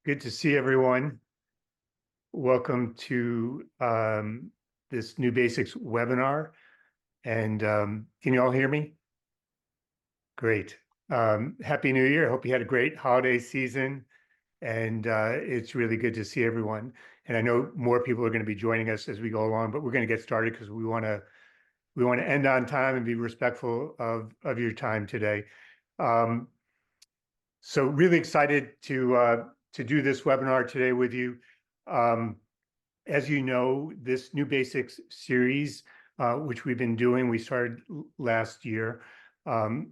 Good to see everyone. Welcome to this New Basics webinar. And can you all hear me? Great. Happy New Year. I hope you had a great holiday season. And it's really good to see everyone. And I know more people are going to be joining us as we go along, but we're going to get started because we want to end on time and be respectful of your time today. So really excited to do this webinar today with you. As you know, this New Basics series, which we've been doing, we started last year.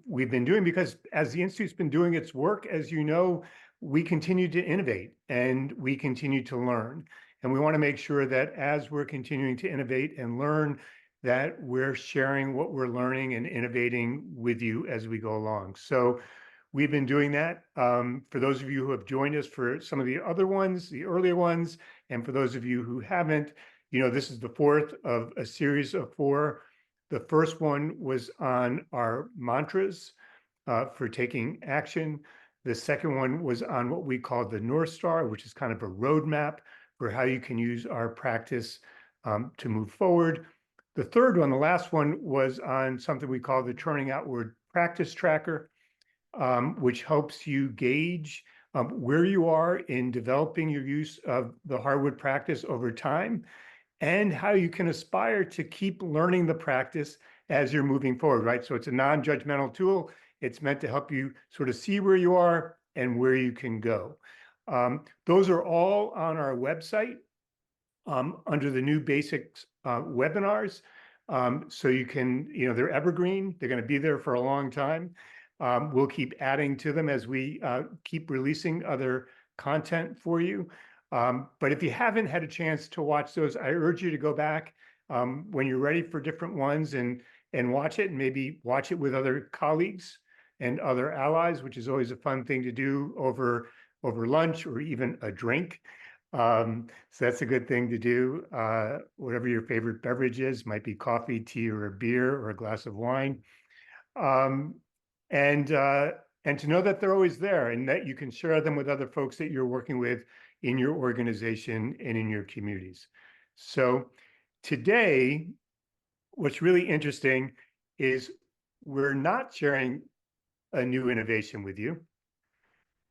We've been doing because as the Institute's been doing its work, as you know, we continue to innovate and we continue to learn. And we want to make sure that as we're continuing to innovate and learn, that we're sharing what we're learning and innovating with you as we go along. So we've been doing that. For those of you who have joined us for some of the other ones, the earlier ones, and for those of you who haven't, you know, this is the fourth of a series of four. The first one was on our mantras for taking action. The second one was on what we call the North Star, which is kind of a roadmap for how you can use our practice to move forward. The third one, the last one, was on something we call the Turning Outward Practice Tracker, which helps you gauge where you are in developing your use of the Harwood practice over time and how you can aspire to keep learning the practice as you're moving forward, right? So it's a non-judgmental tool. It's meant to help you sort of see where you are and where you can go. Those are all on our website under the New Basics webinars. So you can, you know, they're evergreen. They're going to be there for a long time. We'll keep adding to them as we keep releasing other content for you. But if you haven't had a chance to watch those, I urge you to go back when you're ready for different ones and watch it, and maybe watch it with other colleagues and other allies, which is always a fun thing to do over lunch or even a drink. So that's a good thing to do. Whatever your favorite beverage is, might be coffee, tea, or a beer, or a glass of wine. And to know that they're always there and that you can share them with other folks that you're working with in your organization and in your communities. So today, what's really interesting is we're not sharing a new innovation with you.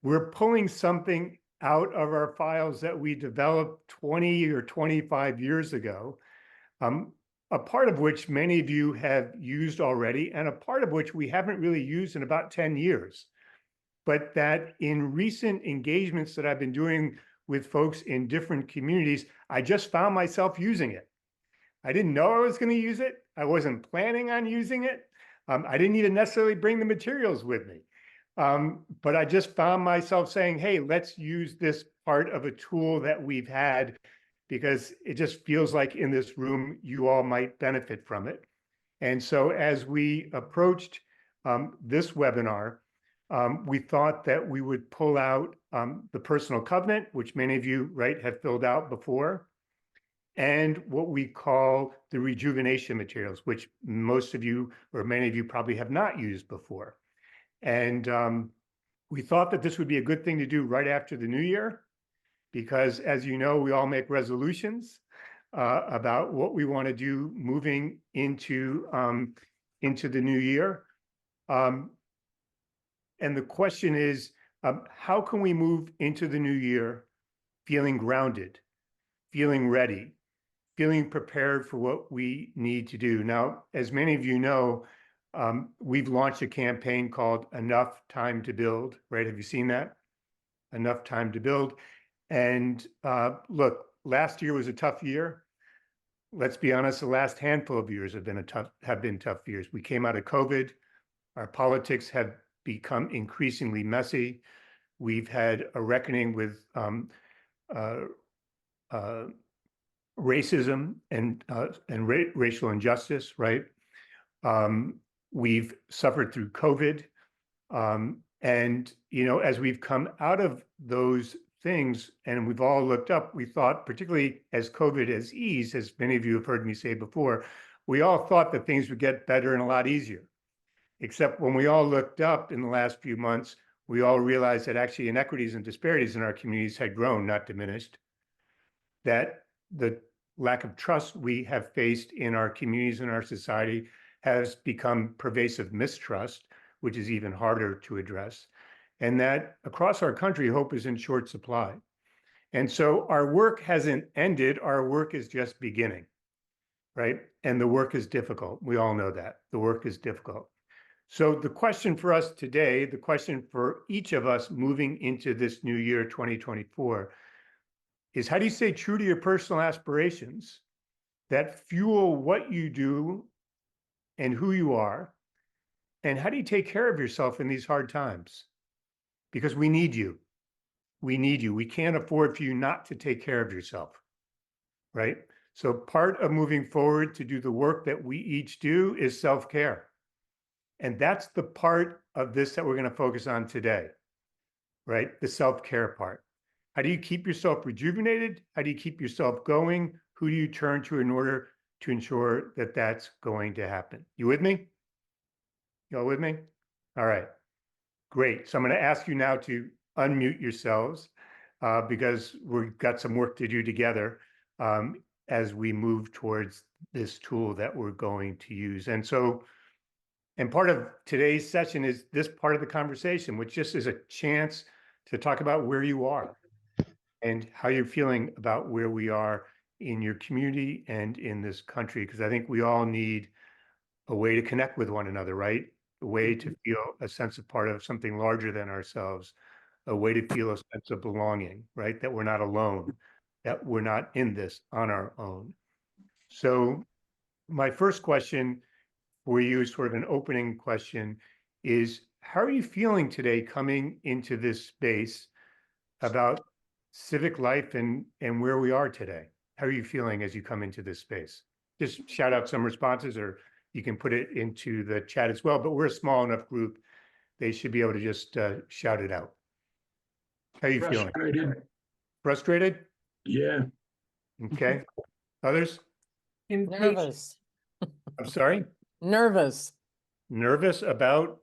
We're pulling something out of our files that we developed 20 or 25 years ago, a part of which many of you have used already, and a part of which we haven't really used in about 10 years. But that in recent engagements that I've been doing with folks in different communities, I just found myself using it. I didn't know I was going to use it. I wasn't planning on using it. I didn't even necessarily bring the materials with me. But I just found myself saying, hey, let's use this part of a tool that we've had, because it just feels like in this room, you all might benefit from it. And so as we approached this webinar, we thought that we would pull out the personal covenant, which many of you, right, have filled out before, and what we call the rejuvenation materials, which most of you or many of you probably have not used before. And we thought that this would be a good thing to do right after the new year, because as you know, we all make resolutions about what we want to do moving into the new year. And the question is, how can we move into the new year feeling grounded, feeling ready, feeling prepared for what we need to do? Now, as many of you know, we've launched a campaign called Enough Time to Build, right? Have you seen that? Enough Time to Build. And look, last year was a tough year. Let's be honest, the last handful of years have been tough years. We came out of COVID. Our politics have become increasingly messy. We've had a reckoning with racism and racial injustice, right? We've suffered through COVID. And, you know, as we've come out of those things and we've all looked up, we thought, particularly as COVID has eased, as many of you have heard me say before, we all thought that things would get better and a lot easier. Except when we all looked up in the last few months, we all realized that actually inequities and disparities in our communities had grown, not diminished, that the lack of trust we have faced in our communities and our society has become pervasive mistrust, which is even harder to address, and that across our country, hope is in short supply. And so our work hasn't ended, our work is just beginning, right? And the work is difficult. We all know that. The work is difficult. So the question for us today, the question for each of us moving into this new year, 2024, is how do you stay true to your personal aspirations that fuel what you do and who you are? And how do you take care of yourself in these hard times? Because we need you. We need you. We can't afford for you not to take care of yourself, right? So part of moving forward to do the work that we each do is self-care. And that's the part of this that we're going to focus on today, right? The self-care part. How do you keep yourself rejuvenated? How do you keep yourself going? Who do you turn to in order to ensure that that's going to happen? You with me? You all with me? All right, great. So I'm going to ask you now to unmute yourselves because we've got some work to do together as we move towards this tool that we're going to use. And part of today's session is this part of the conversation, which just is a chance to talk about where you are and how you're feeling about where we are in your community and in this country, because I think we all need a way to connect with one another, right? A way to feel a sense of part of something larger than ourselves, a way to feel a sense of belonging, right? That we're not alone, that we're not in this on our own. So my first question for you, sort of an opening question, is how are you feeling today coming into this space about civic life and where we are today? How are you feeling as you come into this space? Just shout out some responses, or you can put it into the chat as well, but we're a small enough group, they should be able to just shout it out. How are you feeling? Frustrated? Yeah. Okay. Others? Nervous. I'm sorry? Nervous. Nervous about?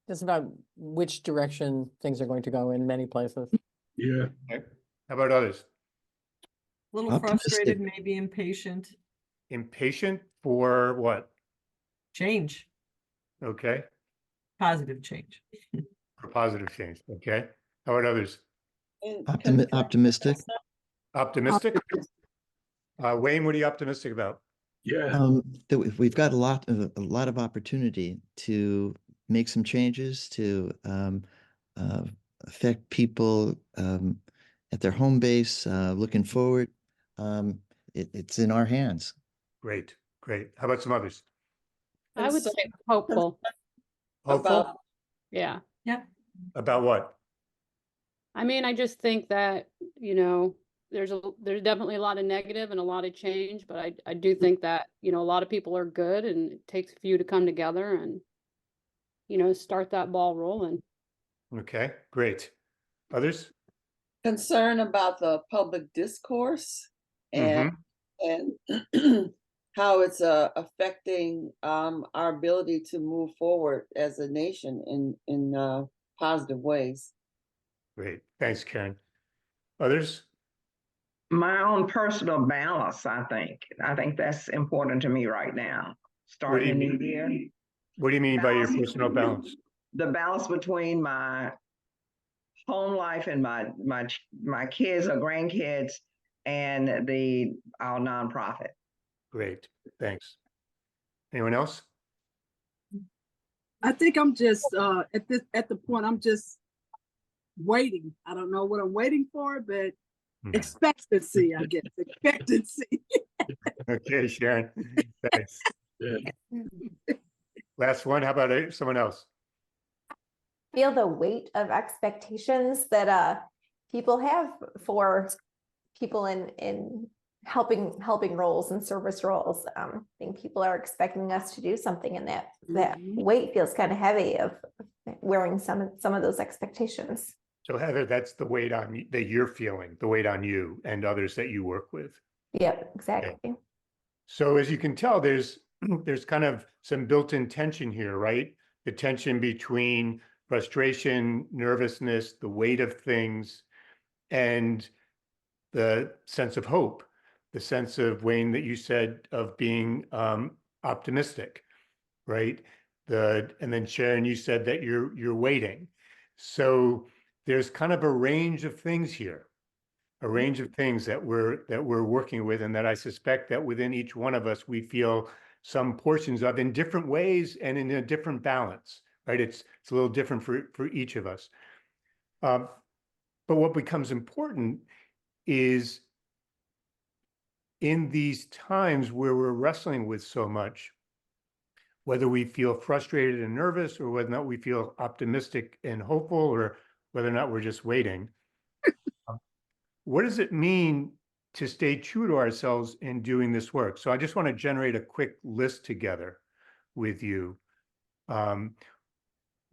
Just about which direction things are going to go in many places. Yeah. Okay. How about others? A little frustrated, maybe impatient. Impatient for what? Change, Okay. positive change. For positive change. Okay. How about others? Optimistic. Optimistic? Wayne, what are you optimistic about? Yeah. That we've got a lot of opportunity to make some changes to affect people at their home base. Looking forward, it's in our hands. Great, great. How about some others? I would say hopeful. Hopeful? Yeah. Yeah. About what? I mean, I just think that, you know, there's definitely a lot of negative and a lot of change, but I do think that, you know, a lot of people are good and it takes a few to come together and, you know, start that ball rolling. Okay, great. Others? Concern about the public discourse and how it's affecting our ability to move forward as a nation in positive ways. Great. Thanks, Karen. Others? My own personal balance, I think. I think that's important to me right now. Starting a new year. What do you mean by your personal balance? The balance between my home life and my kids or grandkids and our nonprofit. Great. Thanks. Anyone else? I think I'm just at the point I'm just waiting. I don't know what I'm waiting for, but expectancy, I guess. Expectancy. Okay, Sharon. Thanks. Yeah. Last one. How about someone else? Feel the weight of expectations that people have for people in helping roles and service roles. I think people are expecting us to do something, and that weight feels kind of heavy of wearing some of those expectations. So Heather, that's the weight that you're feeling, the weight on you and others that you work with. Yep, exactly. Okay. So as you can tell, there's kind of some built-in tension here, right? The tension between frustration, nervousness, the weight of things, and the sense of hope, the sense of, Wayne, that you said of being optimistic, right? And then Sharon, you said that you're waiting. So there's kind of a range of things here, a range of things that we're working with, and that I suspect that within each one of us we feel some portions of in different ways and in a different balance, right? It's a little different for each of us. But what becomes important is in these times where we're wrestling with so much, whether we feel frustrated and nervous, or whether or not we feel optimistic and hopeful, or whether or not we're just waiting, what does it mean to stay true to ourselves in doing this work? So I just want to generate a quick list together with you,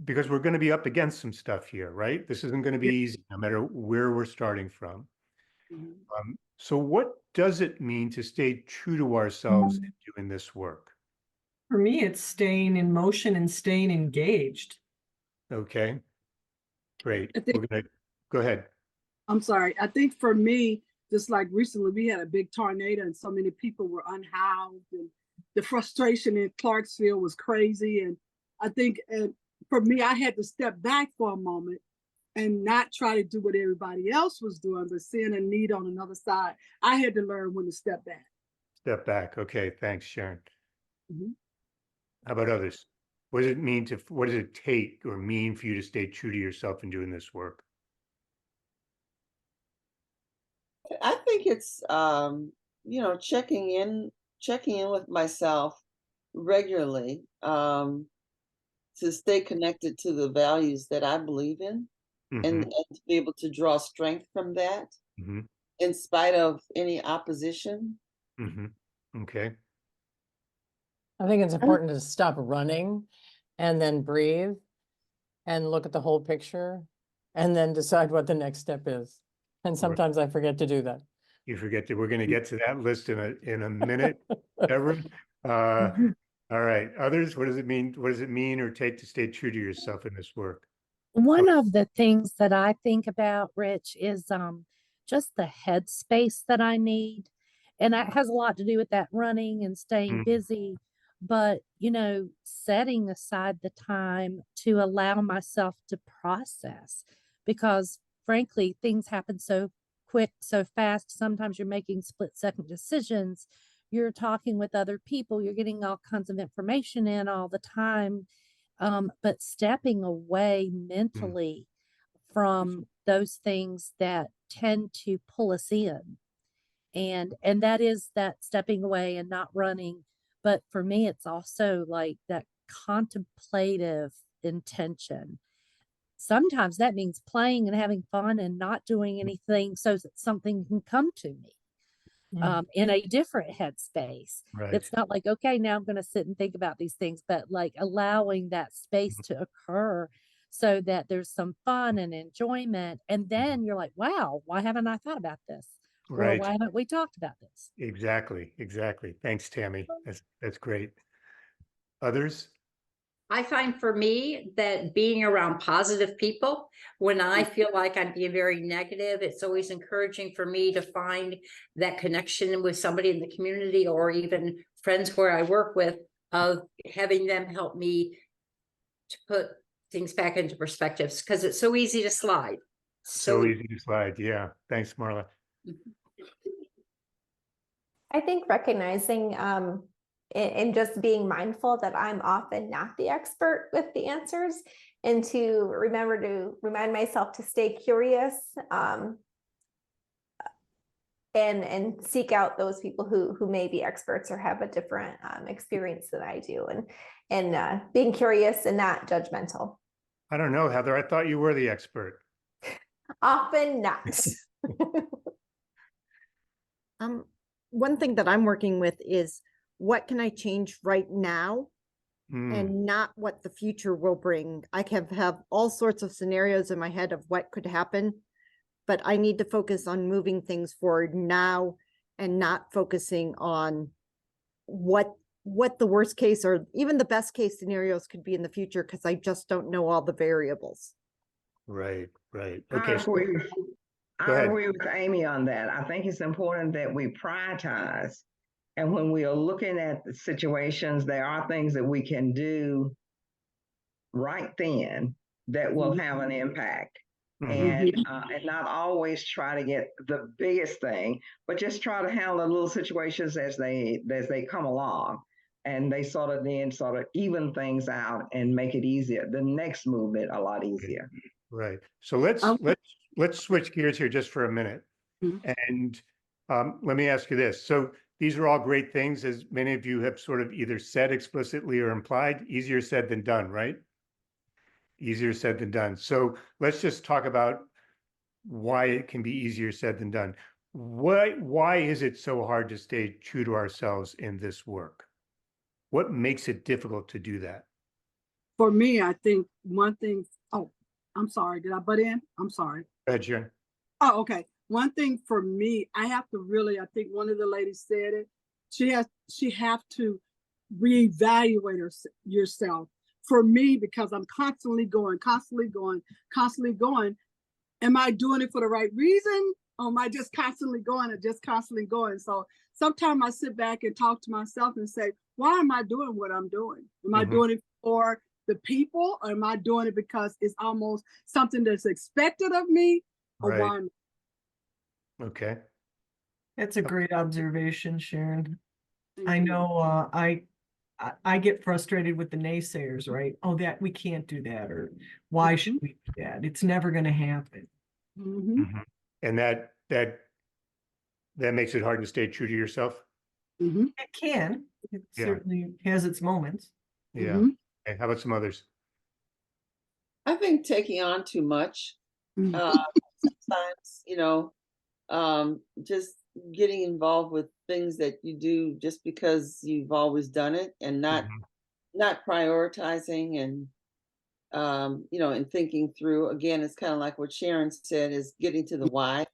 because we're going to be up against some stuff here, right? This isn't going to be easy, no matter where we're starting from. So what does it mean to stay true to ourselves in doing this work? For me, it's staying in motion and staying engaged. Okay, great. I think- We're gonna go ahead. I'm sorry. I think for me, just like recently, we had a big tornado and so many people were unhoused, and the frustration in Clarksville was crazy. And I think for me, I had to step back for a moment and not try to do what everybody else was doing, but seeing a need on another side. I had to learn when to step back. Step back. Okay, thanks, Sharon. Mhm. How about others? What does it mean to, what does it take or mean for you to stay true to yourself in doing this work? I think it's checking in with myself regularly, to stay connected to the values that I believe in, and to be able to draw strength from that in spite of any opposition. Okay. I think it's important to stop running and then breathe and look at the whole picture and then decide what the next step is. And sometimes I forget to do that. You forget that we're going to get to that list in a minute, Deborah. All right. Others, what does it mean? What does it mean or take to stay true to yourself in this work? One of the things that I think about, Rich, is just the headspace that I need. And that has a lot to do with that running and staying busy. But, setting aside the time to allow myself to process, because frankly, things happen so quick, so fast. Sometimes you're making split-second decisions. You're talking with other people. You're getting all kinds of information in all the time. But stepping away mentally from those things that tend to pull us in. And that is that stepping away and not running. But for me, it's also like that contemplative intention. Sometimes that means playing and having fun and not doing anything so that something can come to me. In a different headspace. Right. It's not like, okay, now I'm going to sit and think about these things, but like allowing that space to occur so that there's some fun and enjoyment. And then you're like, wow, why haven't I thought about this? Or Right. why haven't we talked about this? Exactly. Thanks, Tammy. That's great. Others? I find for me that being around positive people, when I feel like I'm being very negative, it's always encouraging for me to find that connection with somebody in the community or even friends where I work with, of having them help me to put things back into perspectives, because it's so easy to slide. So easy to slide. Yeah. Thanks, Marla. I think recognizing and just being mindful that I'm often not the expert with the answers, and to remember to remind myself to stay curious and seek out those people who may be experts or have a different experience than I do, and being curious and not judgmental. I don't know, Heather. I thought you were the expert. Often not. One thing that I'm working with is, what can I change right now and not what the future will bring. I can have all sorts of scenarios in my head of what could happen, but I need to focus on moving things forward now and not focusing on what what the worst case or even the best case scenarios could be in the future because I just don't know all the variables. Right, right. I Okay. agree. Go I ahead. agree with Amy on that. I think it's important that we prioritize. And when we are looking at the situations, there are things that we can do right then that will have an impact. And not always try to get the biggest thing, but just try to handle the little situations as they come along. And they sort of then sort of even things out and make it easier. The next movement a lot easier. Right. So let's switch gears here just for a minute. And let me ask you this. So these are all great things, as many of you have sort of either said explicitly or implied. Easier said than done, right? Easier said than done. So let's just talk about why it can be easier said than done. Why is it so hard to stay true to ourselves in this work? What makes it difficult to do that? For me, I think one thing, oh, I'm sorry, did I butt in? I'm sorry. Go ahead, Sharon. Oh, okay. One thing for me, I have to really, I think one of the ladies said it, she have to reevaluate yourself. For me, because I'm constantly going, am I doing it for the right reason? Or am I just constantly going and just constantly going? So sometimes I sit back and talk to myself and say, why am I doing what I'm doing? Am I doing it for the people? Or am I doing it because it's almost something that's expected of me? Or Right. why? Okay. That's a great observation, Sharon. I know I get frustrated with the naysayers, right? Oh, that we can't do that, or why should we do that? It's never going to happen. And that makes it hard to stay true to yourself. It can. It certainly has its moments. Yeah. Okay. How about some others? I think taking on too much. Sometimes, just getting involved with things that you do just because you've always done it and not prioritizing and and thinking through. Again, it's kind of like what Sharon said, is getting to the why.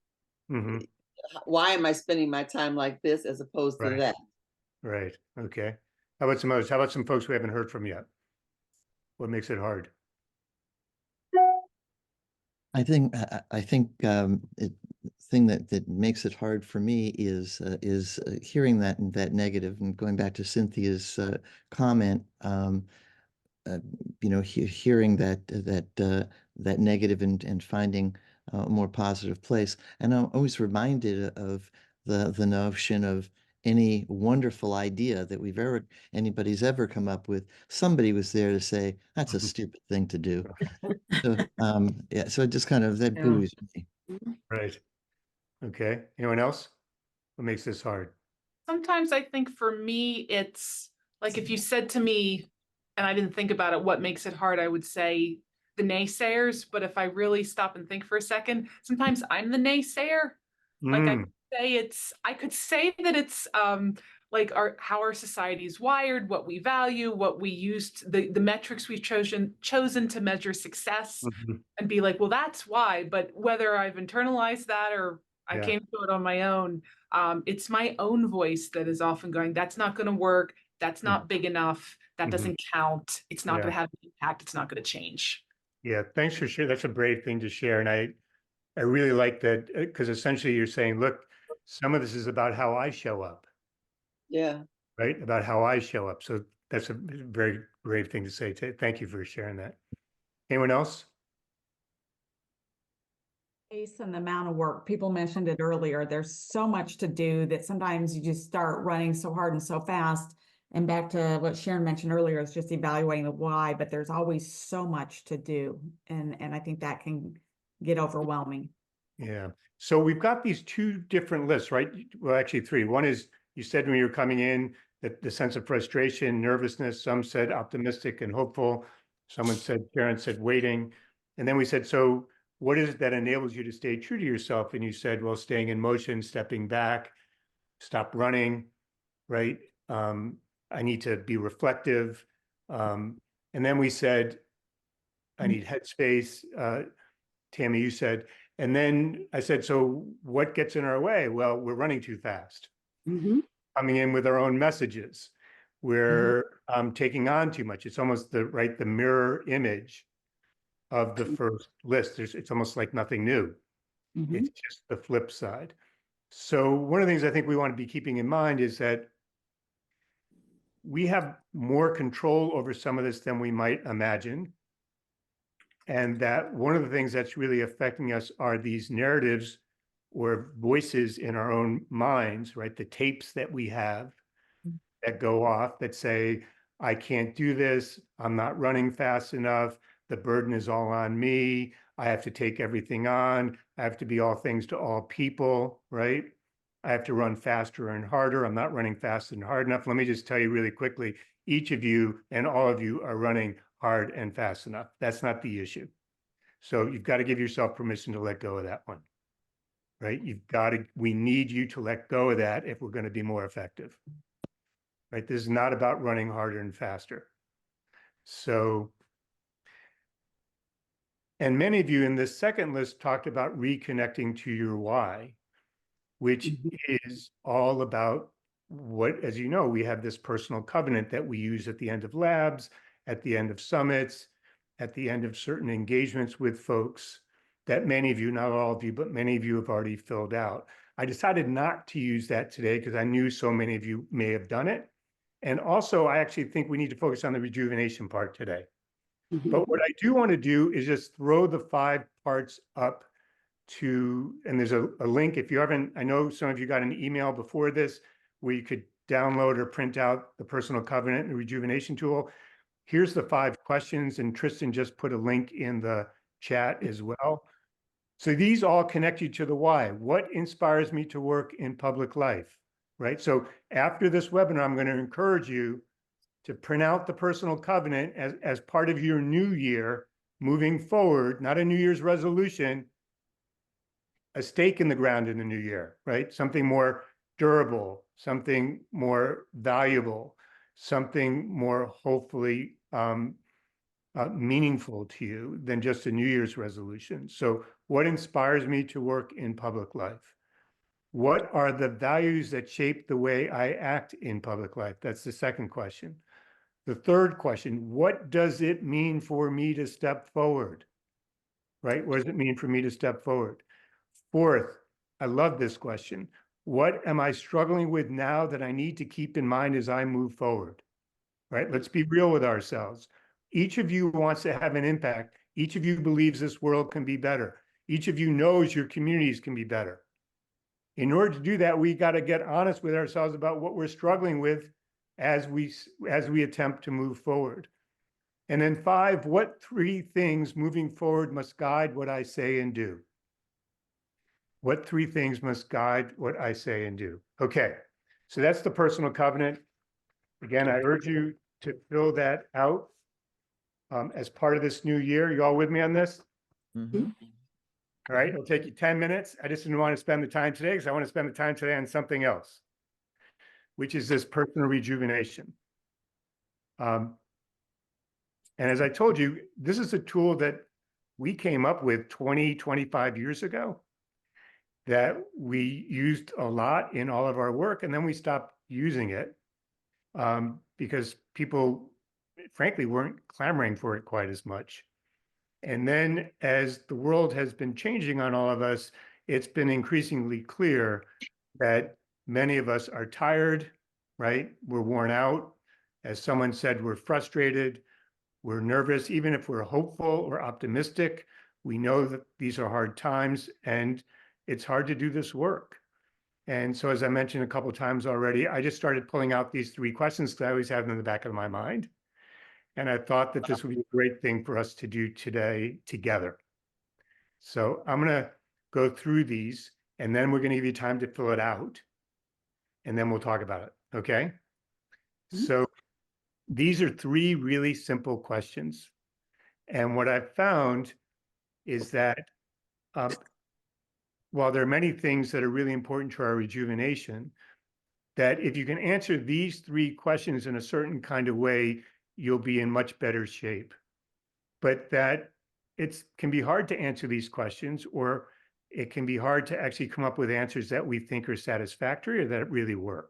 Why am I spending my time like this as opposed to that? Right. Okay. How about some others? How about some folks we haven't heard from yet? What makes it hard? I think the thing that makes it hard for me is hearing that negative, and going back to Cynthia's comment. Hearing that negative and finding a more positive place. And I'm always reminded of the notion of any wonderful idea that anybody's ever come up with. Somebody was there to say, that's a stupid thing to do. So, so it just kind of, that buoys me. Right. Okay. Anyone else? What makes this hard? Sometimes I think for me, it's like if you said to me, and I didn't think about it, what makes it hard, I would say the naysayers. But if I really stop and think for a second, sometimes I'm the naysayer. Like I could say that it's like how our society is wired, what we value, what we used, the metrics we've chosen to measure success, and be like, well, that's why. But whether I've internalized that or I came to it on my own, it's my own voice that is often going, that's not going to work. That's not big enough. That doesn't count. It's not going to have an impact. It's not going to change. Yeah. Thanks for sharing. That's a brave thing to share. And I really like that, because essentially you're saying, look, some of this is about how I show up. Yeah. Right. About how I show up. So that's a very brave thing to say. Thank you for sharing that. Anyone else? Pace and the amount of work. People mentioned it earlier. There's so much to do that sometimes you just start running so hard and so fast. And back to what Sharon mentioned earlier, is just evaluating the why, but there's always so much to do. And I think that can get overwhelming. Yeah. So we've got these two different lists, right? Well, actually three. One is, you said when you were coming in that the sense of frustration, nervousness, some said optimistic and hopeful. Sharon said waiting. And then we said, so what is it that enables you to stay true to yourself? And you said, well, staying in motion, stepping back, stop running, right? I need to be reflective. And then we said, I need headspace. Tammy, you said, and then I said, so what gets in our way? Well, we're running too fast. Coming in with our own messages. we're taking on too much. It's almost the mirror image of the first list. It's almost like nothing new. It's just the flip side. So one of the things I think we want to be keeping in mind is that we have more control over some of this than we might imagine. And that one of the things that's really affecting us are these narratives or voices in our own minds, right? The tapes that we have that go off that say, I can't do this, I'm not running fast enough, the burden is all on me, I have to take everything on, I have to be all things to all people, right? I have to run faster and harder, I'm not running fast and hard enough. Let me just tell you really quickly, each of you and all of you are running hard and fast enough. That's not the issue. So you've got to give yourself permission to let go of that one, right? We need you to let go of that if we're going to be more effective. Right? This is not about running harder and faster. So, and many of you in this second list talked about reconnecting to your why, which is all about what, as you know, we have this personal covenant that we use at the end of labs, at the end of summits, at the end of certain engagements with folks that many of you, not all of you, but many of you have already filled out. I decided not to use that today because I knew so many of you may have done it. And also, I actually think we need to focus on the rejuvenation part today. But what I do want to do is just throw the 5 parts up to, and there's a link if you haven't, I know some of you got an email before this where you could download or print out the Personal Covenant and Rejuvenation Tool. Here's the 5 questions, and Tristan just put a link in the chat as well. So these all connect you to the why. What inspires me to work in public life? Right? So after this webinar, I'm going to encourage you to print out the Personal Covenant as part of your new year moving forward, not a New Year's resolution, a stake in the ground in the new year, right? Something more durable, something more valuable, something more hopefully meaningful to you than just a New Year's resolution. So what inspires me to work in public life? What are the values that shape the way I act in public life? That's the second question. The third question, what does it mean for me to step forward? Right? What does it mean for me to step forward? Fourth, I love this question. What am I struggling with now that I need to keep in mind as I move forward? Right? Let's be real with ourselves. Each of you wants to have an impact. Each of you believes this world can be better. Each of you knows your communities can be better. In order to do that, we got to get honest with ourselves about what we're struggling with as we attempt to move forward. And then 5, what 3 things moving forward must guide what I say and do? What 3 things must guide what I say and do? Okay, so that's the Personal Covenant. Again, I urge you to fill that out as part of this new year. You all with me on this? All right, it'll take you 10 minutes. I just didn't want to spend the time today because I want to spend the time today on something else, which is this personal rejuvenation. And as I told you, this is a tool that we came up with 20, 25 years ago that we used a lot in all of our work, and then we stopped using it because people, frankly, weren't clamoring for it quite as much. And then as the world has been changing on all of us, it's been increasingly clear that many of us are tired, right? We're worn out. As someone said, we're frustrated, we're nervous. Even if we're hopeful or optimistic, we know that these are hard times and it's hard to do this work. And so, as I mentioned a couple of times already, I just started pulling out these 3 questions that I always have them in the back of my mind. And I thought that this would be a great thing for us to do today together. So I'm going to go through these, and then we're going to give you time to fill it out, and then we'll talk about it, okay? So these are 3 really simple questions. And what I've found is that while there are many things that are really important to our rejuvenation, that if you can answer these 3 questions in a certain kind of way, you'll be in much better shape. But that it can be hard to answer these questions, or it can be hard to actually come up with answers that we think are satisfactory or that really work.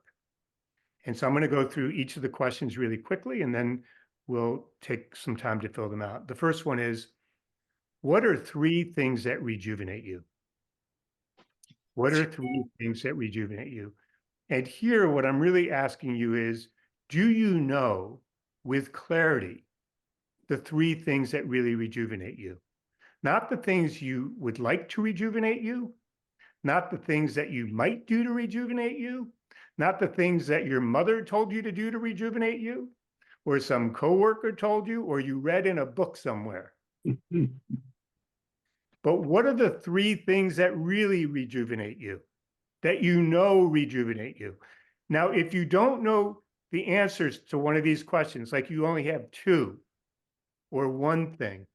And so I'm going to go through each of the questions really quickly, and then we'll take some time to fill them out. The first one is, what are 3 things that rejuvenate you? What are 3 things that rejuvenate you? And here, what I'm really asking you is, do you know with clarity the 3 things that really rejuvenate you? Not the things you would like to rejuvenate you, not the things that you might do to rejuvenate you, not the things that your mother told you to do to rejuvenate you, or some coworker told you, or you read in a book somewhere. But what are the 3 things that really rejuvenate you, that you know rejuvenate you? Now, if you don't know the answers to one of these questions, like you only have 2 or 1 thing,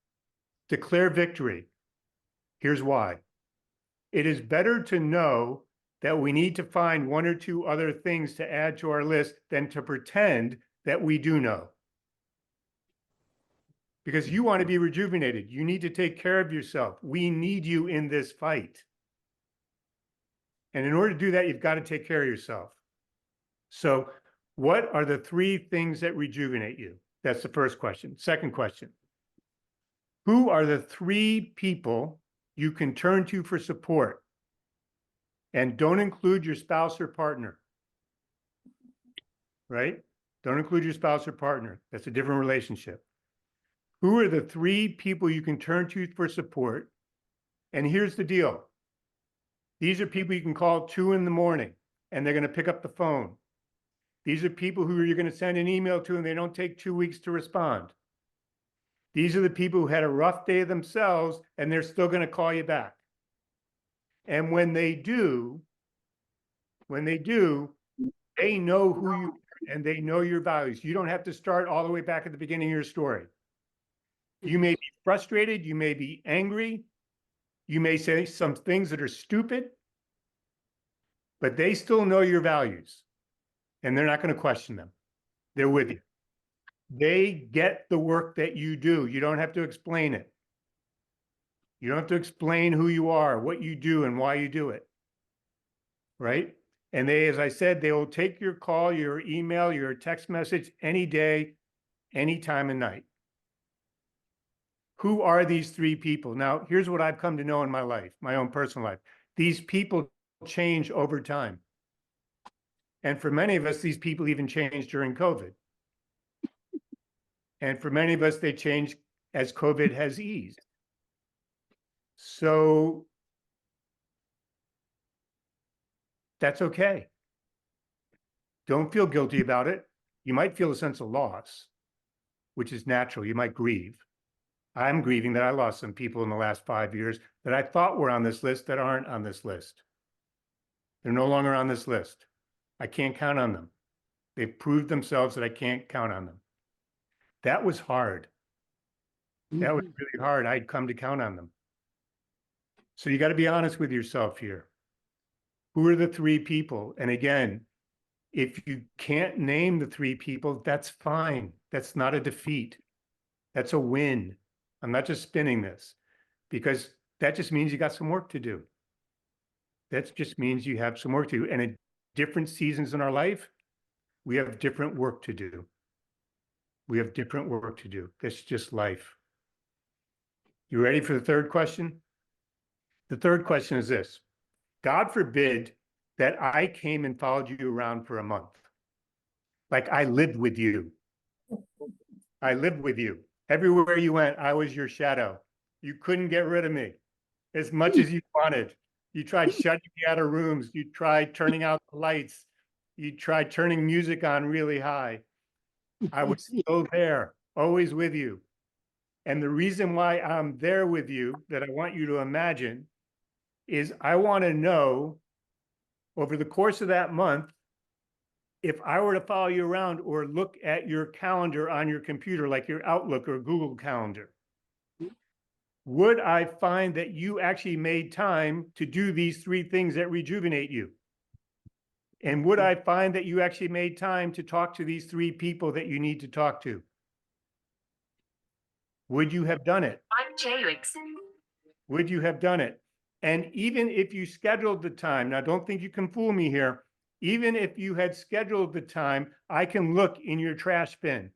declare victory. Here's why. It is better to know that we need to find 1 or 2 other things to add to our list than to pretend that we do know. Because you want to be rejuvenated. You need to take care of yourself. We need you in this fight. And in order to do that, you've got to take care of yourself. So what are the 3 things that rejuvenate you? That's the first question. Second question. Who are the 3 people you can turn to for support? And don't include your spouse or partner, right? Don't include your spouse or partner. That's a different relationship. Who are the 3 people you can turn to for support? And here's the deal. These are people you can call 2 in the morning and they're going to pick up the phone. These are people who you're going to send an email to and they don't take 2 weeks to respond. These are the people who had a rough day themselves and they're still going to call you back. And when they do, they know who you are and they know your values. You don't have to start all the way back at the beginning of your story. You may be frustrated, you may be angry, you may say some things that are stupid, but they still know your values and they're not going to question them. They're with you. They get the work that you do. You don't have to explain it. You don't have to explain who you are, what you do, and why you do it, right? And they, as I said, they will take your call, your email, your text message any day, any time of night. Who are these 3 people? Now, here's what I've come to know in my life, my own personal life. These people change over time. And for many of us, these people even changed during COVID. And for many of us, they changed as COVID has eased. So that's okay. Don't feel guilty about it. You might feel a sense of loss, which is natural. You might grieve. I'm grieving that I lost some people in the last 5 years that I thought were on this list that aren't on this list. They're no longer on this list. I can't count on them. They've proved themselves that I can't count on them. That was hard. That was really hard. I'd come to count on them. So you got to be honest with yourself here. Who are the 3 people? And again, if you can't name the 3 people, that's fine. That's not a defeat. That's a win. I'm not just spinning this because that just means you got some work to do. That just means you have some work to do. And at different seasons in our life, we have different work to do. We have different work to do. That's just life. You ready for the third question? The third question is this. God forbid that I came and followed you around for a month. Like I lived with you. I lived with you. Everywhere you went, I was your shadow. You couldn't get rid of me as much as you wanted. You tried shutting me out of rooms. You tried turning out the lights. You tried turning music on really high. I was still there, always with you. And the reason why I'm there with you, that I want you to imagine, is I want to know over the course of that month, if I were to follow you around or look at your calendar on your computer, like your Outlook or Google Calendar, would I find that you actually made time to do these 3 things that rejuvenate you? And would I find that you actually made time to talk to these 3 people that you need to talk to? Would you have done it? Would you have done it? And even if you scheduled the time, now don't think you can fool me here. Even if you had scheduled the time, I can look in your trash bin.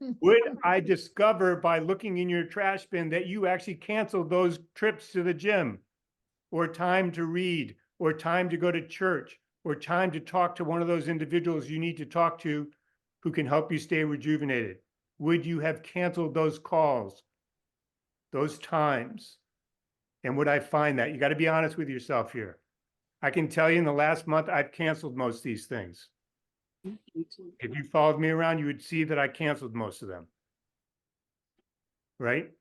Would I discover by looking in your trash bin that you actually canceled those trips to the gym, or time to read, or time to go to church, or time to talk to one of those individuals you need to talk to who can help you stay rejuvenated? Would you have canceled those calls, those times? And would I find that? You got to be honest with yourself here. I can tell you in the last month, I've canceled most of these things. If you followed me around, you would see that I canceled most of them. Right?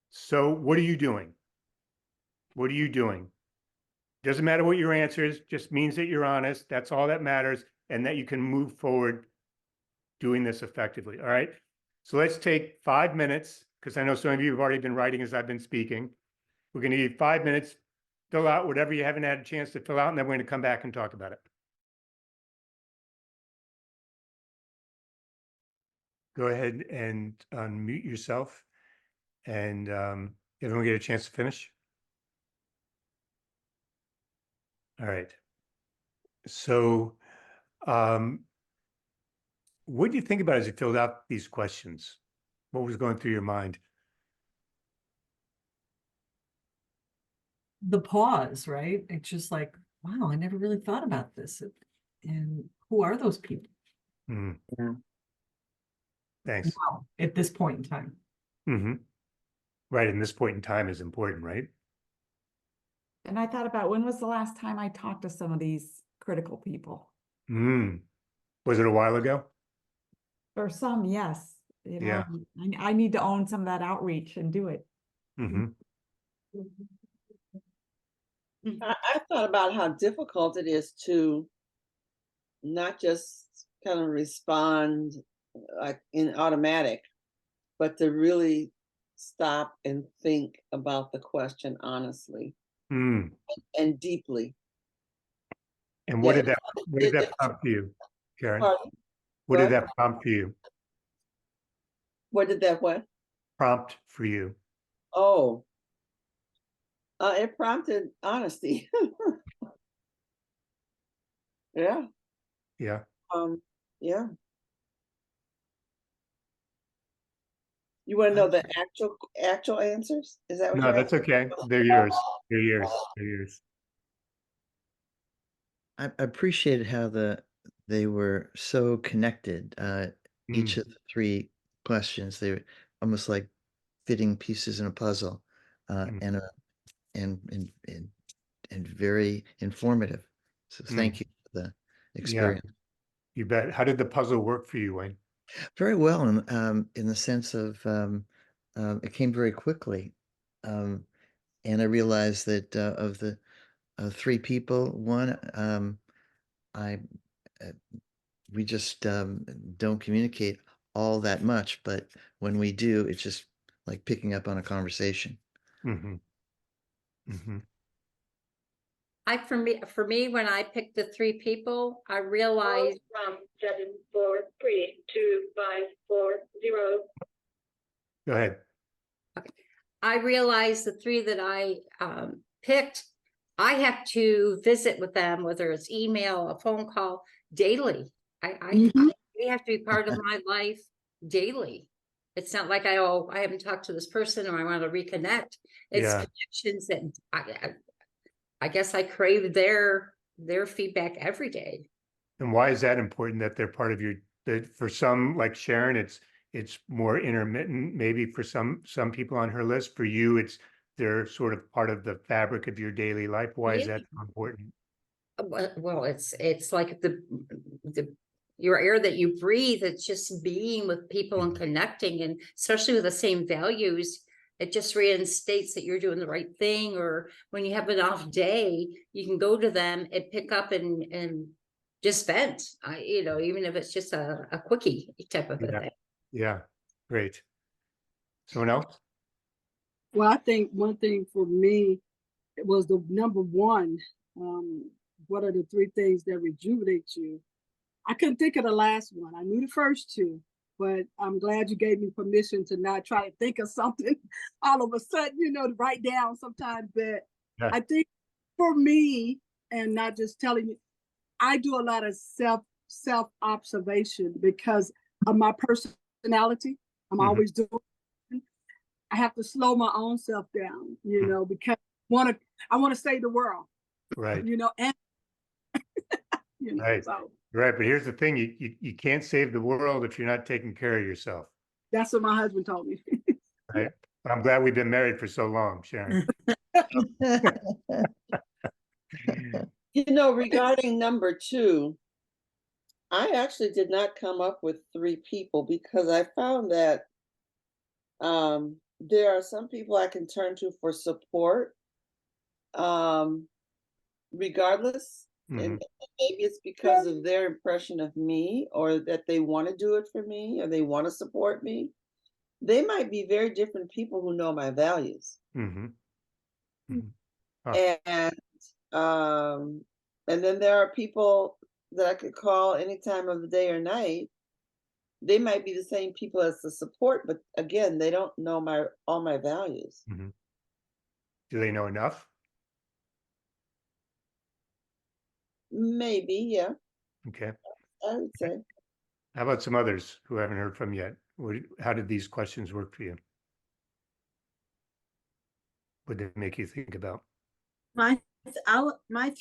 So what are you doing? What are you doing? Doesn't matter what your answer is, just means that you're honest. That's all that matters, and that you can move forward doing this effectively. All right. So let's take 5 minutes, because I know some of you have already been writing as I've been speaking. We're going to need 5 minutes, fill out whatever you haven't had a chance to fill out, and then we're going to come back and talk about it. Go ahead and unmute yourself, and everyone get a chance to finish. All right. So what do you think about as you filled out these questions? What was going through your mind? The pause, right? It's just like, wow, I never really thought about this. And who are those people? Mm. Thanks. Wow, at this point in time. Mm-hmm. Right. And this point in time is important, right? And I thought about when was the last time I talked to some of these critical people? Was it a while ago? Or some, yes. You know, Yeah. I need to own some of that outreach and do it. Mm-hmm. I thought about how difficult it is to not just kind of respond like in automatic, but to really stop and think about the question honestly and deeply. And what Yeah, did that prompt for you, Karen? Pardon? What did that prompt for you? What did that what? Prompt for you? Oh, it prompted honesty. Yeah. Yeah. Yeah. You want to know the actual answers? Is that what No, you're that's asking? okay. They're yours. They're yours. They're yours. I appreciated how they were so connected. Each of the three questions, they were almost like fitting pieces in a puzzle, and very informative. So thank you for the experience. Yeah, you bet. How did the puzzle work for you, Wayne? Very well, in the sense of it came very quickly, and I realized that of the three people, one we just don't communicate all that much, but when we do, it's just like picking up on a conversation. Mm-hmm. Mm-hmm. For me, when I picked the three people, I realized 7432540. Go ahead. I realized the three that I picked, I have to visit with them, whether it's email, a phone call, daily. They have to be part of my life daily. It's not like I haven't talked to this person or I want to reconnect. It's connections that I guess I crave their feedback every day. And why is that important that they're part of for some, like Sharon, it's more intermittent, maybe for some people on her list. For you, they're sort of part of the fabric of your daily life. Why is that so important? Well, it's like your air that you breathe. It's just being with people and connecting, and especially with the same values. It just reinstates that you're doing the right thing. Or when you have an off day, you can go to them and pick up and just vent. Even if it's just a quickie type of a thing. Yeah, great. Someone else? Well, I think one thing for me was the number one. What are the three things that rejuvenate you? I couldn't think of the last one. I knew the first two, but I'm glad you gave me permission to not try to think of something all of a sudden, to write down sometimes. But I think for me, and not just telling you, I do a lot of self observation because of my personality. I'm always doing. I have to slow my own self down, you know, because I want to save the world, Right. you know, and you know, Right. so Right. But here's the thing, you can't save the world if you're not taking care of yourself. that's what my husband told me. Right. I'm glad we've been married for so long, Sharon. You know, regarding number 2, I actually did not come up with 3 people because I found that there are some people I can turn to for support, regardless. And maybe it's because of their impression of me, or that they want to do it for me, or they want to support me. They might be very different people who know my values. And then there are people that I could call any time of the day or night. They might be the same people as the support, but again, they don't know all my values. Do they know enough? Maybe, yeah, Okay. I would say. How about some others who haven't heard from yet? How did these questions work for you? What did they make you think about? My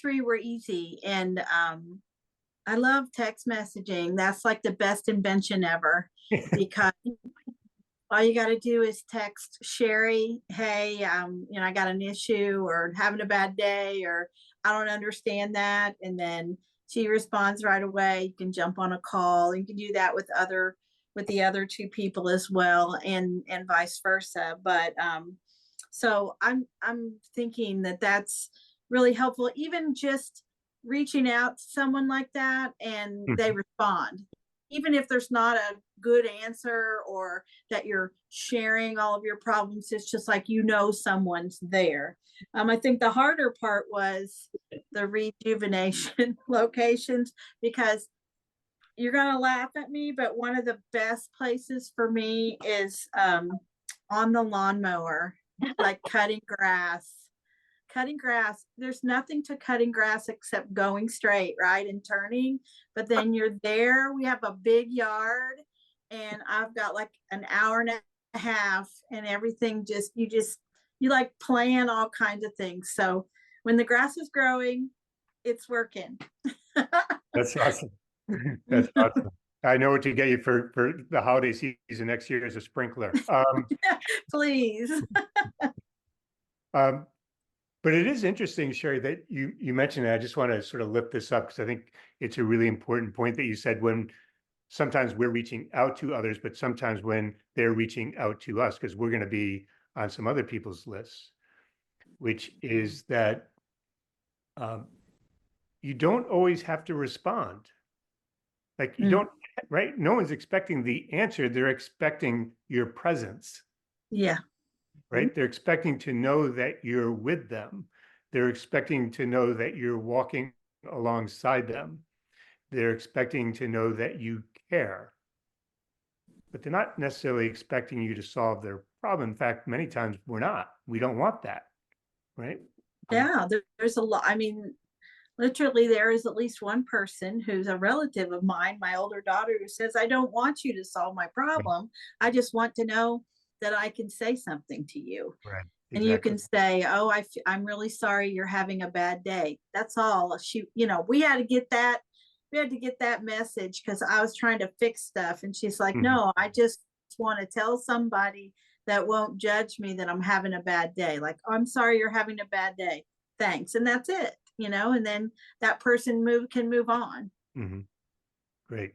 3 were easy, and I love text messaging. That's like the best invention ever because all you got to do is text Sherry, hey, you know, I got an issue or having a bad day, or I don't understand that. And then she responds right away. You can jump on a call. You can do that with the other 2 people as well, and vice versa. But so I'm thinking that that's really helpful, even just reaching out to someone like that and they respond, even if there's not a good answer or that you're sharing all of your problems. It's just like, you know, someone's there. I think the harder part was the rejuvenation locations, because you're going to laugh at me, but one of the best places for me is on the lawnmower, like cutting grass. There's nothing to cutting grass except going straight, right, and turning. But then you're there. We have a big yard, and I've got like an hour and a half, and everything you like plan all kinds of things. So when the grass is growing, it's working. That's awesome. That's awesome. I know what to get you for the holiday season next year as a sprinkler. Please. But it is interesting, Sherry, that you mentioned it. I just want to sort of lift this up because I think it's a really important point that you said, when sometimes we're reaching out to others, but sometimes when they're reaching out to us, because we're going to be on some other people's lists, which is that you don't always have to respond. Like you don't, right? No one's expecting the answer. They're expecting your presence. Yeah. Right? They're expecting to know that you're with them. They're expecting to know that you're walking alongside them. They're expecting to know that you care. But they're not necessarily expecting you to solve their problem. In fact, many times we're not. We don't want that. Right? Yeah, there's a lot. I mean, literally, there is at least one person who's a relative of mine, my older daughter, who says, I don't want you to solve my problem. I just want to know that I can say something to you. Right. Exactly. And you can say, oh, I'm really sorry you're having a bad day. That's all. We had to get that message because I was trying to fix stuff. And she's like, no, I just want to tell somebody that won't judge me that I'm having a bad day. Like, oh, I'm sorry you're having a bad day. Thanks. And that's it, and then that person can move on. Great.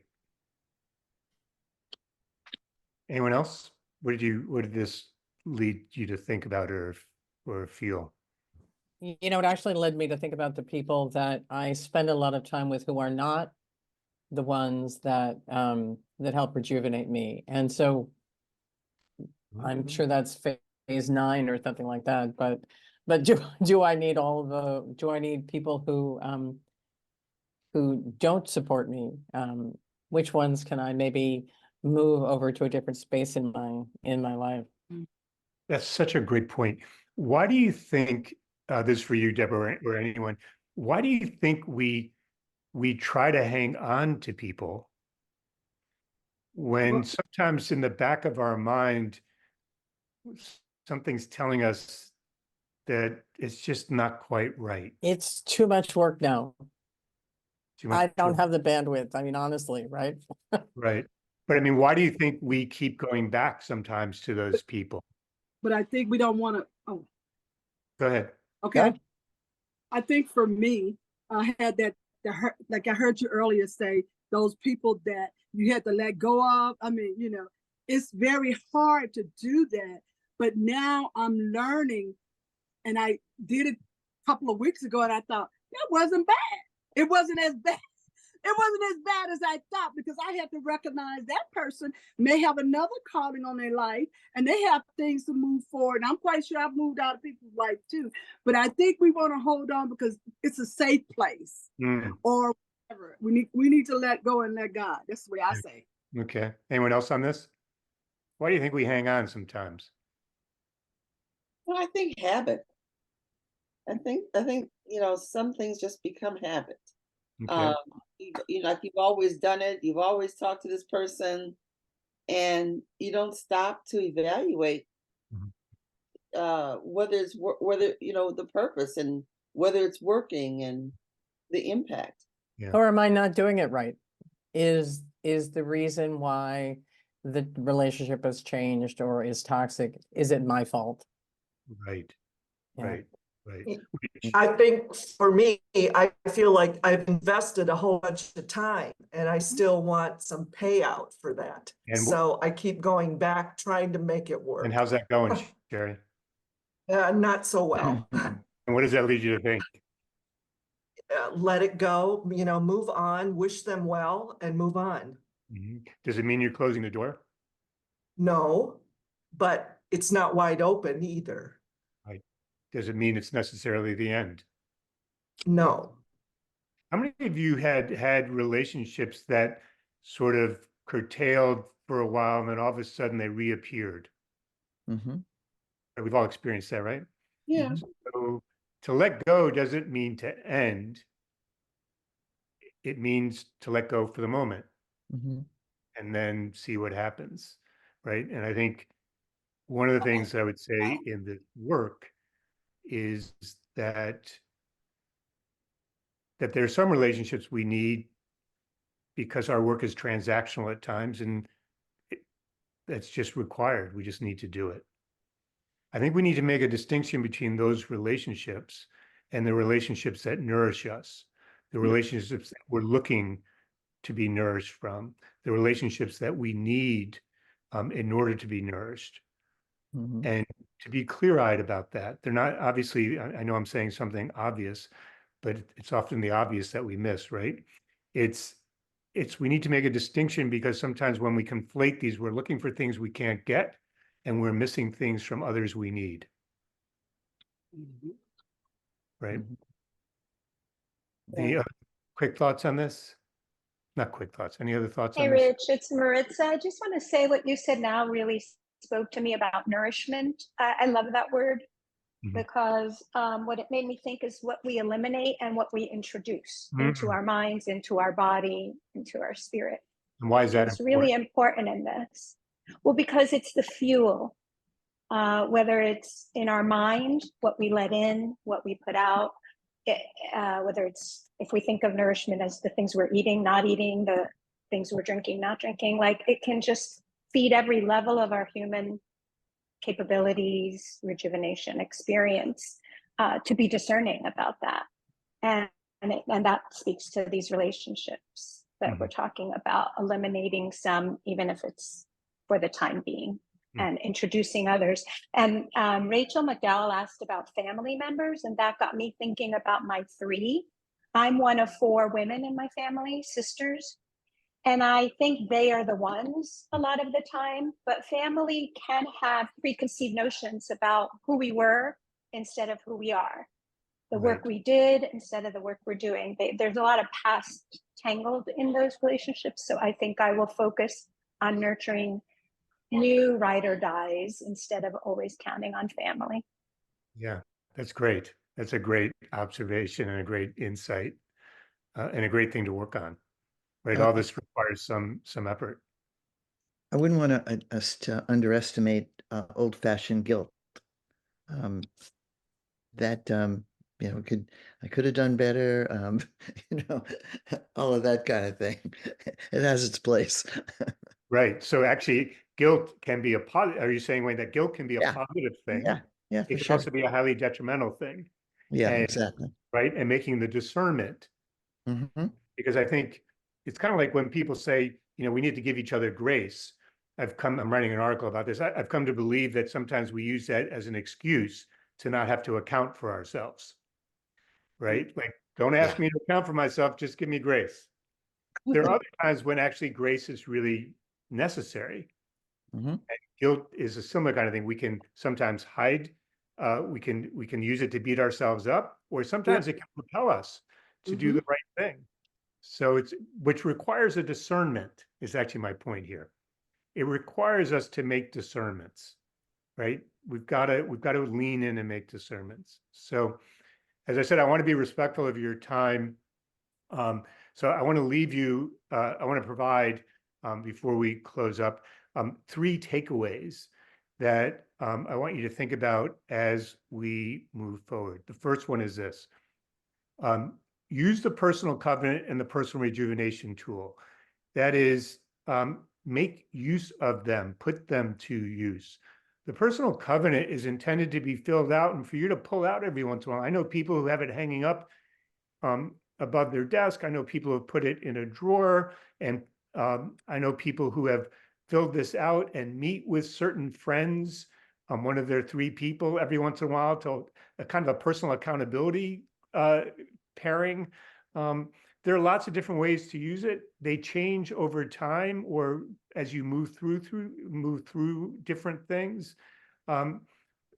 Anyone else? What did this lead you to think about or feel? It actually led me to think about the people that I spend a lot of time with who are not the ones that help rejuvenate me. And so I'm sure that's phase 9 or something like that, but do I need people who don't support me? Which ones can I maybe move over to a different space in my life? That's such a great point. Why do you think, this is for you, Deborah, or anyone, why do you think we we try to hang on to people when sometimes in the back of our mind, something's telling us that it's just not quite right. It's too much work now. Too much I don't work. have the bandwidth. I mean, honestly, right? Right. But I mean, why do you think we keep going back sometimes to those people? But I think we don't want to. Oh, Go ahead. okay. Yeah. I think for me, I had like I heard you earlier say, those people that you had to let go of. I mean, it's very hard to do that. But now I'm learning, and I did it a couple of weeks ago, and I thought that wasn't bad. It wasn't as bad. It wasn't as bad as I thought, because I had to recognize that person may have another calling on their life and they have things to move forward. And I'm quite sure I've moved out of people's life too. But I think we want to hold on because it's a safe place or whatever. We need to let go and let God. That's the way I say. Okay. Anyone else on this? Why do you think we hang on sometimes? Well, I think habit. I think some things just become habit. Okay. Like you've always done it, you've always talked to this person, and you don't stop to evaluate whether the purpose and whether it's working and the impact. Yeah. Or am I not doing it right? Is the reason why the relationship has changed or is toxic, is it my fault? Right. Yeah. Right. Right. I think for me, I feel like I've invested a whole bunch of time and I still want some payout for that. And so I keep going back, trying to make it work. And how's that going, Sherry? Not so well. And what does that lead you to think? Let it go, move on, wish them well and move on. Does it mean you're closing the door? No, but it's not wide open either. Right. Does it mean it's necessarily the end? No. How many of you had relationships that sort of curtailed for a while and then all of a sudden they reappeared? We've all experienced that, right? Yeah. So to let go doesn't mean to end. It means to let go for the moment and then see what happens, right? And I think one of the things I would say in the work is that there are some relationships we need because our work is transactional at times, and that's just required. We just need to do it. I think we need to make a distinction between those relationships and the relationships that nourish us, the relationships that we're looking to be nourished from, the relationships that we need in order to be nourished. And to be clear-eyed about that. They're not, obviously, I know I'm saying something obvious, but it's often the obvious that we miss, right? We need to make a distinction because sometimes when we conflate these, we're looking for things we can't get and we're missing things from others we need. Right? Any other quick thoughts on this? Not quick thoughts. Any other thoughts Hey, on this? Rich, it's Maritza. I just want to say what you said now really spoke to me about nourishment. I love that word because what it made me think is what we eliminate and what we introduce into our minds, into our body, into our spirit. And why is that It's really important in this. Well, because it's the fuel, whether it's in our mind, what we let in, what we put out, whether it's, if we think of nourishment as the things we're eating, not eating, the things we're drinking, not drinking, like it can just feed every level of our human capabilities, rejuvenation, experience, to be discerning about that. And that speaks to these relationships that we're talking about, eliminating some, even if it's for the time being, and introducing others. And Rachel McDowell asked about family members, and that got me thinking about my 3. I'm one of 4 women in my family, sisters. And I think they are the ones a lot of the time, but family can have preconceived notions about who we were instead of who we are. The work we did instead of the work we're doing. There's a lot of past tangled in those relationships. So I think I will focus on nurturing new ride or dies instead of always counting on family. Yeah, that's great. That's a great observation and a great insight. and a great thing to work on, right? All this requires some effort. I wouldn't want us to underestimate old-fashioned guilt. That I could have done better. All of that kind of thing. It has its place. Right. So actually, guilt can be a positive. Are you saying, Wayne, that guilt can be a Yeah. positive thing? Yeah, It for can sure. also be a highly detrimental thing. Yeah, And, exactly. right. And making the discernment. Mm-hmm. Because I think it's kind of like when people say, we need to give each other grace. I'm writing an article about this. I've come to believe that sometimes we use that as an excuse to not have to account for ourselves. Right? Like, don't ask me to account for myself, just give me grace. There are other times when actually grace is really necessary. Mm-hmm. And guilt is a similar kind of thing. We can sometimes hide, we can use it to beat ourselves up, or sometimes it can propel us to do the right thing. So which requires a discernment, is actually my point here. It requires us to make discernments, right? We've got to lean in and make discernments. So as I said, I want to be respectful of your time. So I want to leave you, I want to provide, before we close up, 3 takeaways that I want you to think about as we move forward. The first one is this. Use the personal covenant and the personal rejuvenation tool. That is, make use of them, put them to use. The personal covenant is intended to be filled out and for you to pull out every once in a while. I know people who have it hanging up above their desk. I know people who have put it in a drawer, and I know people who have filled this out and meet with certain friends, one of their 3 people every once in a while, to a kind of a personal accountability pairing. There are lots of different ways to use it. They change over time or as you move through different things.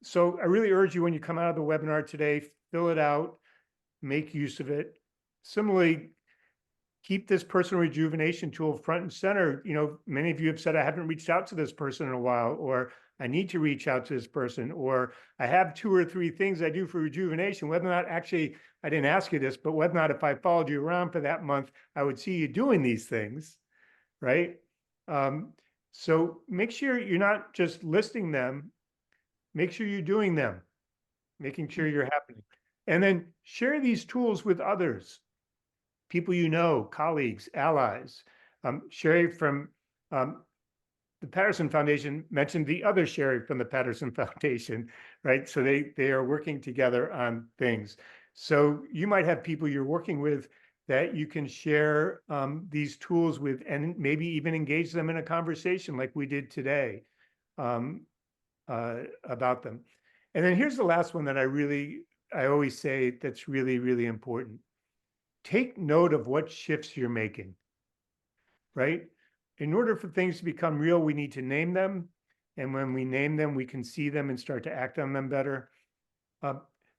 So I really urge you, when you come out of the webinar today, fill it out, make use of it. Similarly, keep this personal rejuvenation tool front and center. Many of you have said, I haven't reached out to this person in a while, or I need to reach out to this person, or I have 2 or 3 things I do for rejuvenation. Whether or not, actually, I didn't ask you this, but whether or not if I followed you around for that month, I would see you doing these things, right? So make sure you're not just listing them, make sure you're doing them, making sure you're happening. And then share these tools with others, people you know, colleagues, allies. Sherry from the Patterson Foundation mentioned the other Sherry from the Patterson Foundation, right? So they are working together on things. So you might have people you're working with that you can share these tools with, and maybe even engage them in a conversation like we did today about them. And then here's the last one that I always say that's really, really important. Take note of what shifts you're making, right? In order for things to become real, we need to name them. And when we name them, we can see them and start to act on them better.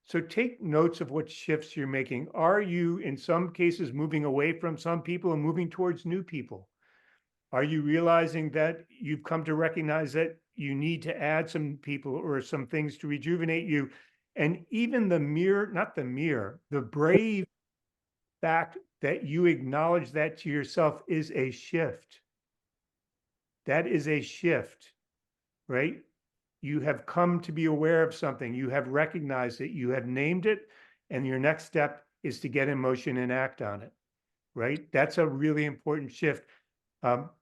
So take notes of what shifts you're making. Are you, in some cases, moving away from some people and moving towards new people? Are you realizing that you've come to recognize that you need to add some people or some things to rejuvenate you? And even the brave fact that you acknowledge that to yourself is a shift. That is a shift, right? You have come to be aware of something. You have recognized it. You have named it. And your next step is to get in motion and act on it, right? That's a really important shift.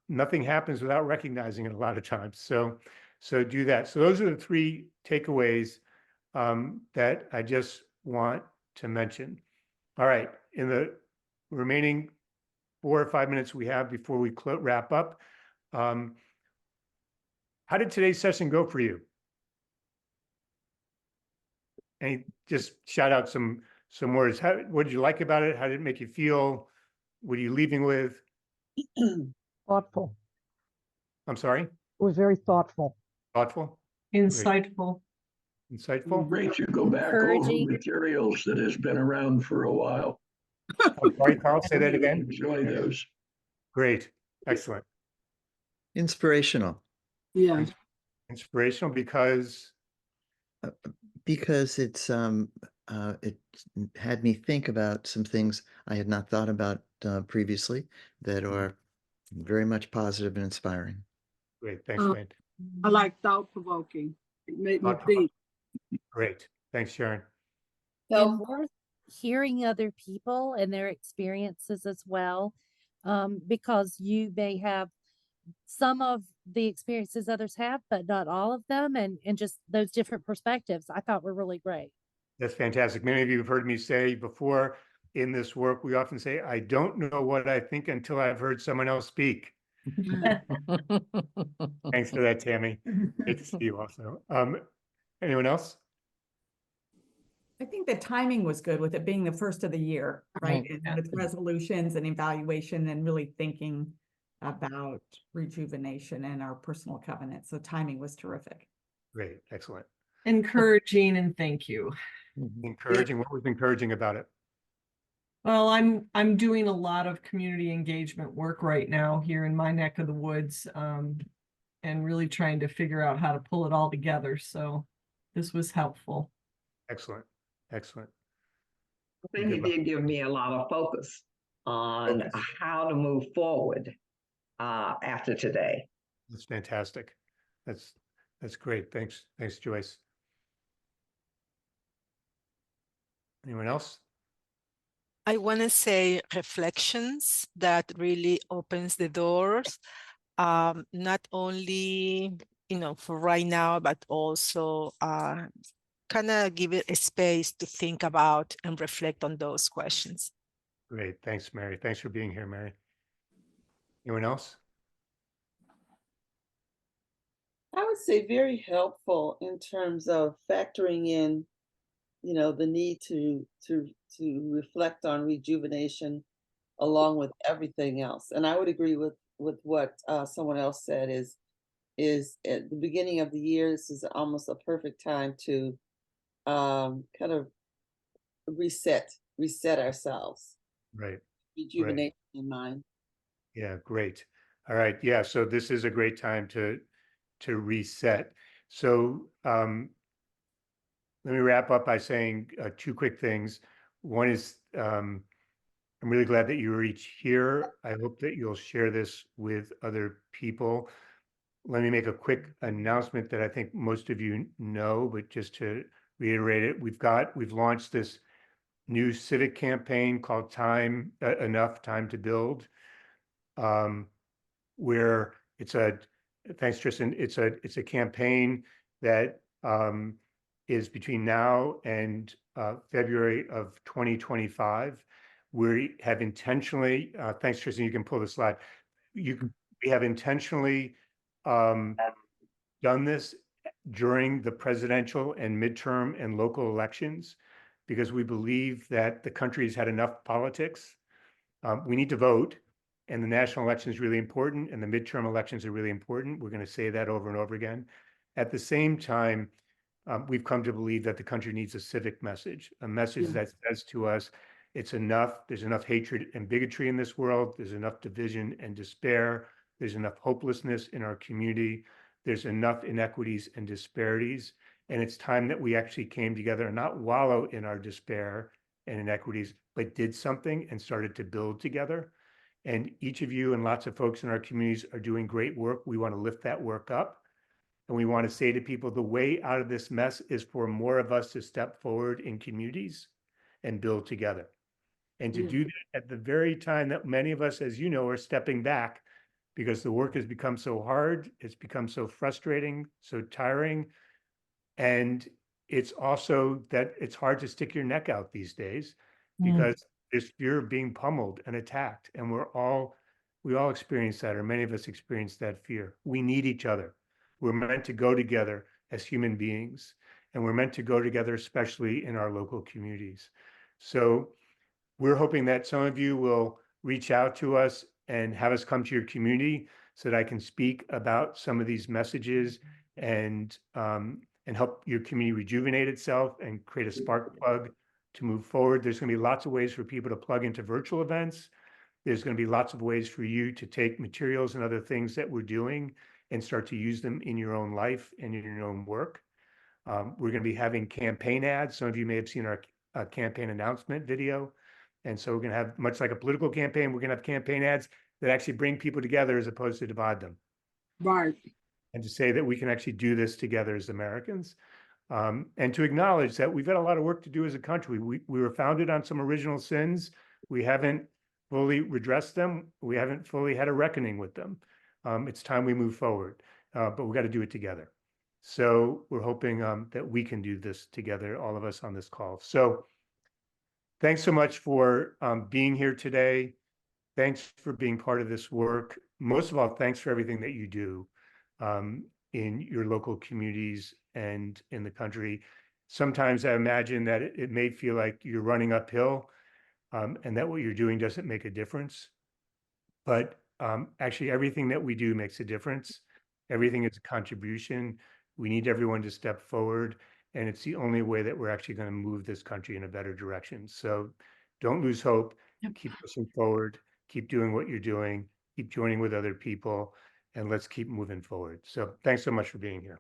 Nothing happens without recognizing it a lot of times. So do that. So those are the 3 takeaways that I just want to mention. All right. In the remaining 4 or 5 minutes we have before we wrap up, how did today's session go for you? And just shout out some words. What did you like about it? How did it make you feel? What are you leaving with? Thoughtful. I'm sorry? It was very thoughtful. Thoughtful? Insightful. Insightful? Great to go back over Encouraging. materials that has been around for a while. I'm sorry, Carl, say that again. Enjoy those. Great. Excellent. Inspirational. Yeah. Inspirational because Because it's it had me think about some things I had not thought about previously that are very much positive and inspiring. Great. Thanks, Uh, Wayne. I like thought provoking. It made me Thought think. Great. Thanks, Sharon. And worth hearing other people and their experiences as well, because you may have some of the experiences others have, but not all of them, and just those different perspectives I thought were really great. That's fantastic. Many of you have heard me say before in this work, we often say, I don't know what I think until I've heard someone else speak. Thanks for that, Tammy. Great to see you also. Anyone else? I think the timing was good with it being the first of the year, right? Right. And with resolutions and evaluation and really thinking about rejuvenation and our personal covenant. So timing was terrific. Great. Excellent. Encouraging and thank you. Encouraging. What was encouraging about it? Well, I'm doing a lot of community engagement work right now here in my neck of the woods, and really trying to figure out how to pull it all together. So this was helpful. Excellent. Excellent. I think he did give me a lot of focus on how to move forward after today. That's fantastic. That's great. Thanks. Thanks, Joyce. Anyone else? I want to say reflections that really opens the doors, not only, for right now, but also kind of give it a space to think about and reflect on those questions. Great. Thanks, Mary. Thanks for being here, Mary. Anyone else? I would say very helpful in terms of factoring in, the need to reflect on rejuvenation along with everything else. And I would agree with what someone else said is at the beginning of the year, this is almost a perfect time to kind of reset ourselves. Right. Rejuvenation in mind. Yeah, great. All right. Yeah, so this is a great time to reset. So let me wrap up by saying two quick things. One is I'm really glad that you were each here. I hope that you'll share this with other people. Let me make a quick announcement that I think most of you know, but just to reiterate it, we've launched this new civic campaign called Enough Time to Build, where thanks, Tristan, it's a campaign that is between now and February of 2025. We have intentionally, thanks, Tristan, you can pull the slide. We have intentionally done this during the presidential and midterm and local elections because we believe that the country has had enough politics. We need to vote, and the national election is really important, and the midterm elections are really important. We're going to say that over and over again. At the same time, we've come to believe that the country needs a civic message, a message that says to us, it's enough. There's enough hatred and bigotry in this world. There's enough division and despair. There's enough hopelessness in our community. There's enough inequities and disparities. And it's time that we actually came together and not wallow in our despair and inequities, but did something and started to build together. And each of you and lots of folks in our communities are doing great work. We want to lift that work up. And we want to say to people, the way out of this mess is for more of us to step forward in communities and build together. And to do that at the very time that many of us, as you know, are stepping back because the work has become so hard, it's become so frustrating, so tiring. And it's also that it's hard to stick your neck out these days because there's fear of being pummeled and attacked. And we all experience that, or many of us experience that fear. We need each other. We're meant to go together as human beings, and we're meant to go together, especially in our local communities. So we're hoping that some of you will reach out to us and have us come to your community so that I can speak about some of these messages and help your community rejuvenate itself and create a spark plug to move forward. There's going to be lots of ways for people to plug into virtual events. There's going to be lots of ways for you to take materials and other things that we're doing and start to use them in your own life and in your own work. We're going to be having campaign ads. Some of you may have seen a campaign announcement video. And so we're going to have, much like a political campaign, we're going to have campaign ads that actually bring people together as opposed to divide them. Right. And to say that we can actually do this together as Americans. And to acknowledge that we've got a lot of work to do as a country. We were founded on some original sins. We haven't fully redressed them. We haven't fully had a reckoning with them. It's time we move forward, but we got to do it together. So we're hoping that we can do this together, all of us on this call. So thanks so much for being here today. Thanks for being part of this work. Most of all, thanks for everything that you do in your local communities and in the country. Sometimes I imagine that it may feel like you're running uphill and that what you're doing doesn't make a difference. But actually, everything that we do makes a difference. Everything is a contribution. We need everyone to step forward. And it's the only way that we're actually going to move this country in a better direction. So don't lose hope. Keep pushing forward. Keep doing what you're doing. Keep joining with other people. And let's keep moving forward. So thanks so much for being here.